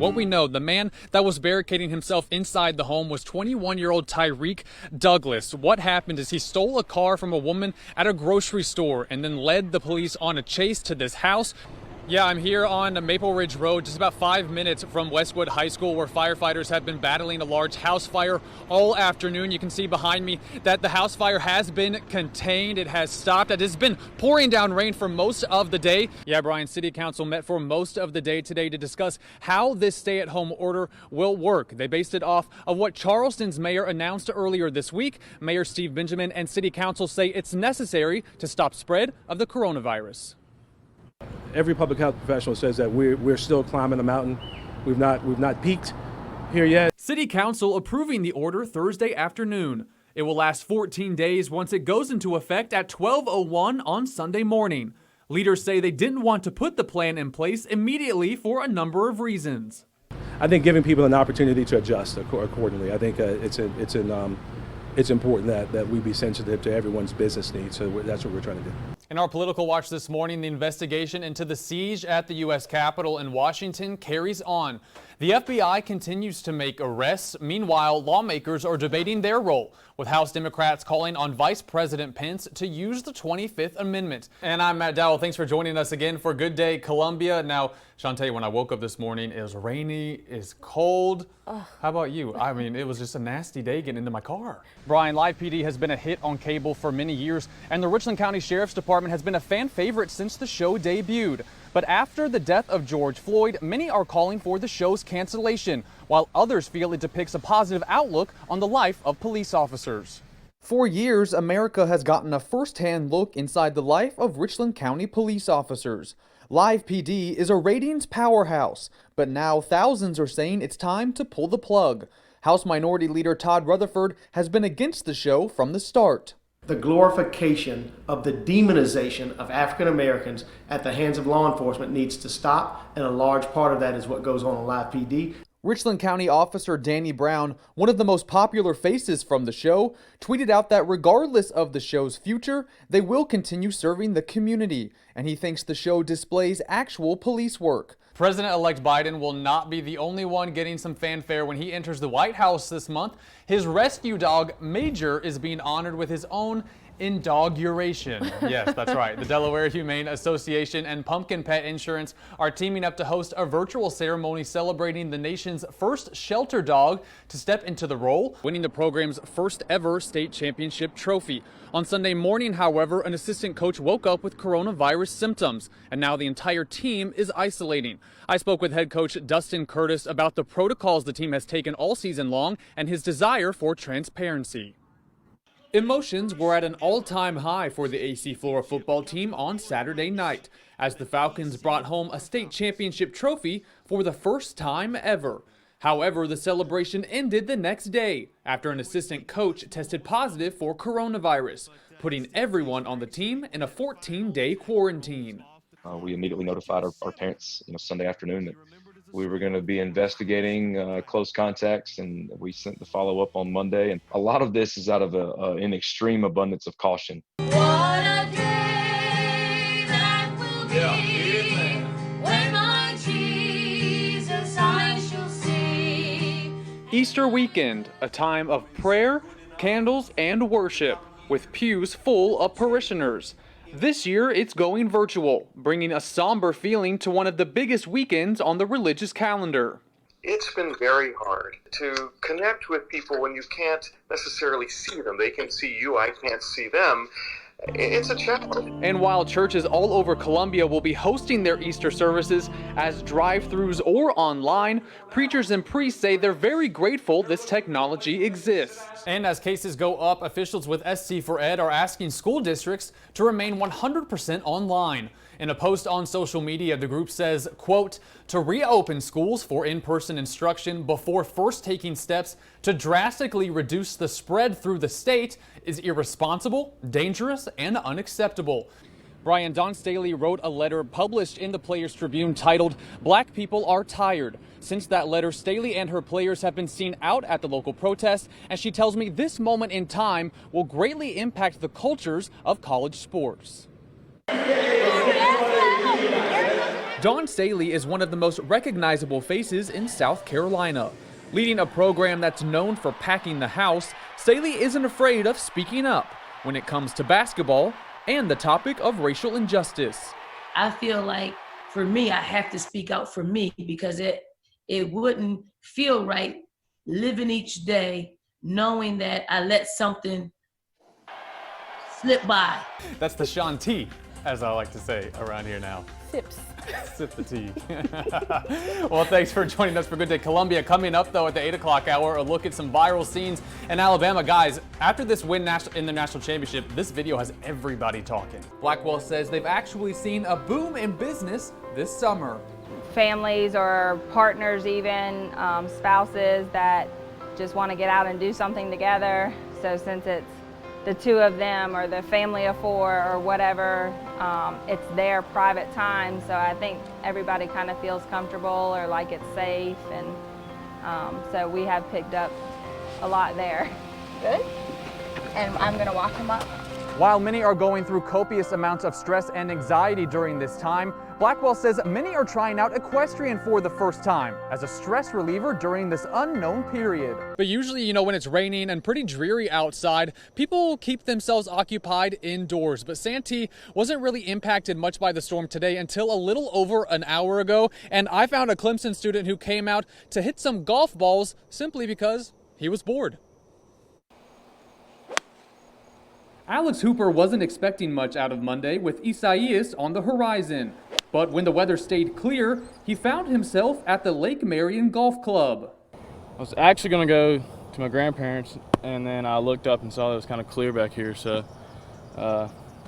What we know, the man that was barricading himself inside the home was 21-year-old Tyreek Douglas. What happened is he stole a car from a woman at a grocery store and then led the police on a chase to this house. Yeah, I'm here on Maple Ridge Road, just about 5 minutes from Westwood High School, where firefighters have been battling a large house fire all afternoon. You can see behind me that the house fire has been contained. It has stopped. It has been pouring down rain for most of the day. Yeah, Brian, City Council met for most of the day today to discuss how this stay-at-home order will work. They based it off of what Charleston's mayor announced earlier this week. Mayor Steve Benjamin and City Council say it's necessary to stop spread of the coronavirus. Every public health professional says that we're still climbing the mountain. We've not peaked here yet. City Council approving the order Thursday afternoon. It will last 14 days once it goes into effect at 12:01 on Sunday morning. Leaders say they didn't want to put the plan in place immediately for a number of reasons. I think giving people an opportunity to adjust accordingly. I think it's important that we be sensitive to everyone's business needs. So that's what we're trying to do. In our political watch this morning, the investigation into the siege at the U.S. Capitol in Washington carries on. The FBI continues to make arrests. Meanwhile, lawmakers are debating their role, with House Democrats calling on Vice President Pence to use the 25th Amendment. And I'm Matt Dowell. Thanks for joining us again for Good Day Columbia. Now, Shantae, when I woke up this morning, it was rainy, it's cold. How about you? I mean, it was just a nasty day getting into my car. Brian, Live PD has been a hit on cable for many years, and the Richland County Sheriff's Department has been a fan favorite since the show debuted. But after the death of George Floyd, many are calling for the show's cancellation, while others feel it depicts a positive outlook on the life of police officers. For years, America has gotten a first-hand look inside the life of Richland County police officers. Live PD is a ratings powerhouse, but now thousands are saying it's time to pull the plug. House Minority Leader Todd Rutherford has been against the show from the start. The glorification of the demonization of African Americans at the hands of law enforcement needs to stop, and a large part of that is what goes on Live PD. Richland County Officer Danny Brown, one of the most popular faces from the show, tweeted out that regardless of the show's future, they will continue serving the community, and he thinks the show displays actual police work. President-elect Biden will not be the only one getting some fanfare when he enters the White House this month. His rescue dog, Major, is being honored with his own inauguration. Yes, that's right. The Delaware Humane Association and Pumpkin Pet Insurance are teaming up to host a virtual ceremony celebrating the nation's first shelter dog to step into the role, winning the program's first ever state championship trophy. On Sunday morning, however, an assistant coach woke up with coronavirus symptoms, and now the entire team is isolating. I spoke with head coach Dustin Curtis about the protocols the team has taken all season long and his desire for transparency. Emotions were at an all-time high for the AC Flora football team on Saturday night, as the Falcons brought home a state championship trophy for the first time ever. However, the celebration ended the next day after an assistant coach tested positive for coronavirus, putting everyone on the team in a 14-day quarantine. We immediately notified our parents, Sunday afternoon that we were going to be investigating close contacts, and we sent the follow-up on Monday. And a lot of this is out of an extreme abundance of caution. What a day that will be when my Jesus I shall see. Easter weekend, a time of prayer, candles, and worship, with pews full of parishioners. This year, it's going virtual, bringing a somber feeling to one of the biggest weekends on the religious calendar. It's been very hard to connect with people when you can't necessarily see them. They can see you, I can't see them. It's a challenge. And while churches all over Columbia will be hosting their Easter services as drive-thrus or online, preachers and priests say they're very grateful this technology exists. And as cases go up, officials with SC4Ed are asking school districts to remain 100% online. In a post on social media, the group says, quote, to reopen schools for in-person instruction before first taking steps to drastically reduce the spread through the state is irresponsible, dangerous, and unacceptable. Brian, Don Staley wrote a letter published in the Players Tribune titled, Black People Are Tired. Since that letter, Staley and her players have been seen out at the local protest, and she tells me this moment in time will greatly impact the cultures of college sports. Dawn Staley is one of the most recognizable faces in South Carolina. Leading a program that's known for packing the house, Staley isn't afraid of speaking up when it comes to basketball and the topic of racial injustice. I feel like for me, I have to speak out for me because it wouldn't feel right living each day knowing that I let something slip by. That's the Shanti, as I like to say around here now. Sips. Sip the tea. Well, thanks for joining us for Good Day Columbia. Coming up, though, at the 8 o'clock hour, a look at some viral scenes in Alabama. Guys, after this win in the national championship, this video has everybody talking. Blackwell says they've actually seen a boom in business this summer. Families or partners even, spouses that just want to get out and do something together. So since it's the two of them or the family of four or whatever, it's their private time. So I think everybody kind of feels comfortable or like it's safe. And so we have picked up a lot there. Good. And I'm gonna walk them up. While many are going through copious amounts of stress and anxiety during this time, Blackwell says many are trying out equestrian for the first time as a stress reliever during this unknown period. But usually, you know, when it's raining and pretty dreary outside, people keep themselves occupied indoors. But Santee wasn't really impacted much by the storm today until a little over an hour ago. And I found a Clemson student who came out to hit some golf balls simply because he was bored. Alex Hooper wasn't expecting much out of Monday with Isaias on the horizon. But when the weather stayed clear, he found himself at the Lake Marion Golf Club. I was actually going to go to my grandparents, and then I looked up and saw it was kind of clear back here, so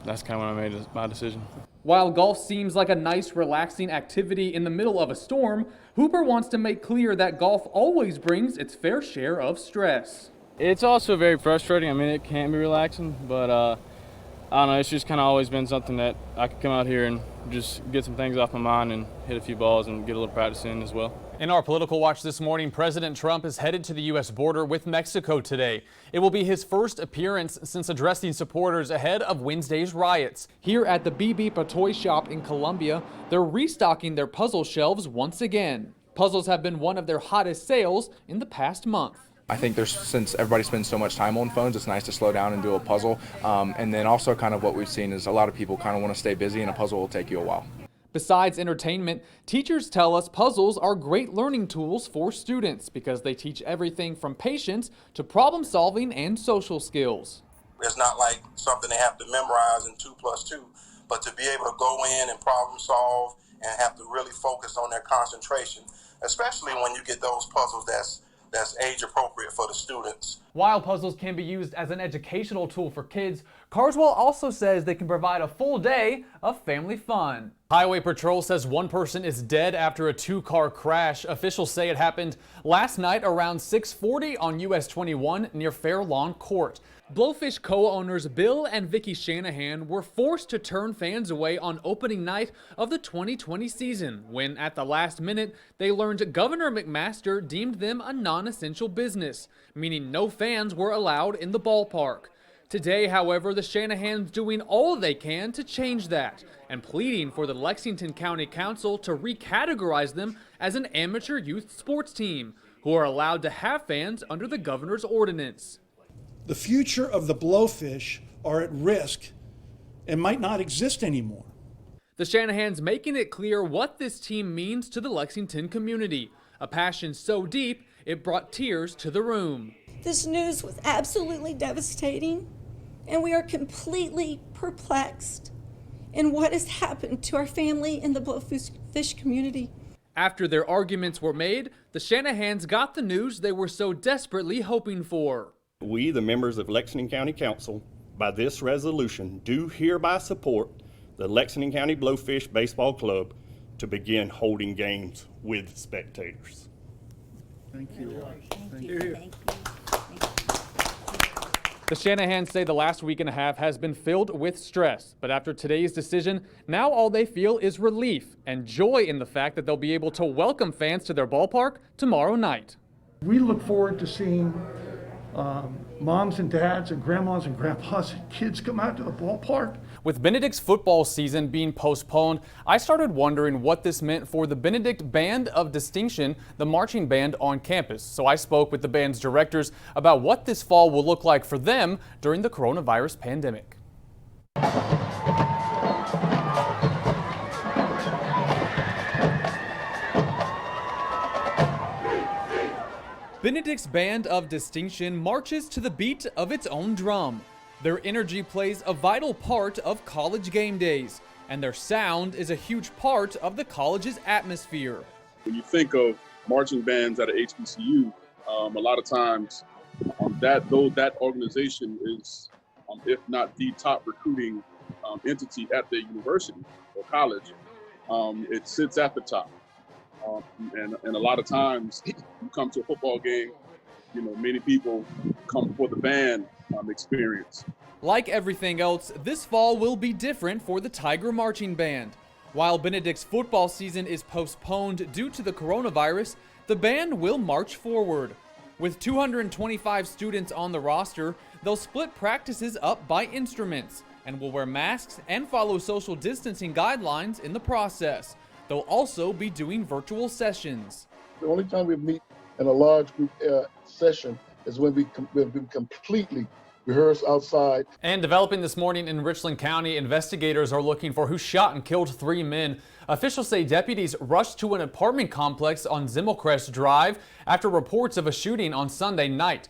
that's kind of when I made my decision. While golf seems like a nice, relaxing activity in the middle of a storm, Hooper wants to make clear that golf always brings its fair share of stress. It's also very frustrating. I mean, it can be relaxing, but I don't know, it's just kind of always been something that I could come out here and just get some things off my mind and hit a few balls and get a little practice in as well. In our political watch this morning, President Trump is headed to the U.S. border with Mexico today. It will be his first appearance since addressing supporters ahead of Wednesday's riots. Here at the Beep Beep, a toy shop in Columbia, they're restocking their puzzle shelves once again. Puzzles have been one of their hottest sales in the past month. I think since everybody spends so much time on phones, it's nice to slow down and do a puzzle. And then also kind of what we've seen is a lot of people kind of want to stay busy, and a puzzle will take you a while. Besides entertainment, teachers tell us puzzles are great learning tools for students because they teach everything from patience to problem solving and social skills. It's not like something they have to memorize in 2 + 2, but to be able to go in and problem solve and have to really focus on their concentration, especially when you get those puzzles that's age appropriate for the students. While puzzles can be used as an educational tool for kids, Carswell also says they can provide a full day of family fun. Highway Patrol says one person is dead after a 2-car crash. Officials say it happened last night around 6:40 on US 21 near Fairlawn Court. Blowfish co-owners Bill and Vicki Shanahan were forced to turn fans away on opening night of the 2020 season when, at the last minute, they learned Governor McMaster deemed them a non-essential business, meaning no fans were allowed in the ballpark. Today, however, the Shanahans doing all they can to change that and pleading for the Lexington County Council to recategorize them as an amateur youth sports team who are allowed to have fans under the governor's ordinance. The future of the Blowfish are at risk and might not exist anymore. The Shanahans making it clear what this team means to the Lexington community, a passion so deep it brought tears to the room. This news was absolutely devastating, and we are completely perplexed in what has happened to our family in the Blowfish community. After their arguments were made, the Shanahans got the news they were so desperately hoping for. We, the members of Lexington County Council, by this resolution, do hereby support the Lexington County Blowfish Baseball Club to begin holding games with spectators. Thank you. Thank you. The Shanahans say the last week and a half has been filled with stress, but after today's decision, now all they feel is relief and joy in the fact that they'll be able to welcome fans to their ballpark tomorrow night. We look forward to seeing moms and dads and grandmas and grandpas and kids come out to the ballpark. With Benedict's football season being postponed, I started wondering what this meant for the Benedict Band of Distinction, the marching band on campus. So I spoke with the band's directors about what this fall will look like for them during the coronavirus pandemic. Benedict's Band of Distinction marches to the beat of its own drum. Their energy plays a vital part of college game days, and their sound is a huge part of the college's atmosphere. When you think of marching bands at a HBCU, a lot of times that organization is, if not the top recruiting entity at the university or college, it sits at the top. And a lot of times you come to a football game, many people come for the band experience. Like everything else, this fall will be different for the Tiger Marching Band. While Benedict's football season is postponed due to the coronavirus, the band will march forward. With 225 students on the roster, they'll split practices up by instruments and will wear masks and follow social distancing guidelines in the process. They'll also be doing virtual sessions. The only time we meet in a large group session is when we've been completely rehearsed outside. And developing this morning in Richland County, investigators are looking for who shot and killed 3 men. Officials say deputies rushed to an apartment complex on Zimmelcrest Drive after reports of a shooting on Sunday night.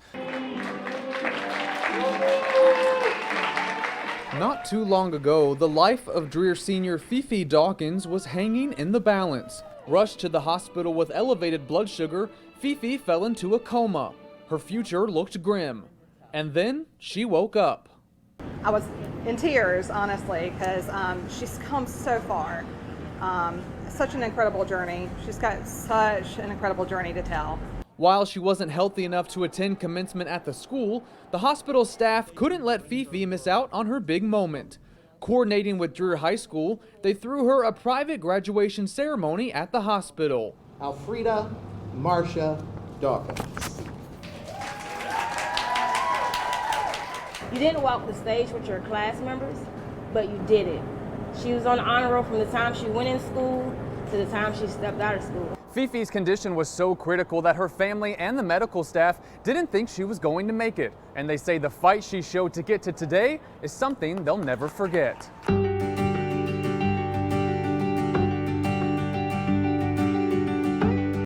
Not too long ago, the life of Dreer senior Fifi Dawkins was hanging in the balance. Rushed to the hospital with elevated blood sugar, Fifi fell into a coma. Her future looked grim. And then she woke up. I was in tears, honestly, because she's come so far. Such an incredible journey. She's got such an incredible journey to tell. While she wasn't healthy enough to attend commencement at the school, the hospital staff couldn't let Fifi miss out on her big moment. Coordinating with Dreer High School, they threw her a private graduation ceremony at the hospital. Alfreda Marcia Dawkins. You didn't walk the stage with your class members, but you did it. She was on the honor roll from the time she went in school to the time she stepped out of school. Fifi's condition was so critical that her family and the medical staff didn't think she was going to make it. And they say the fight she showed to get to today is something they'll never forget.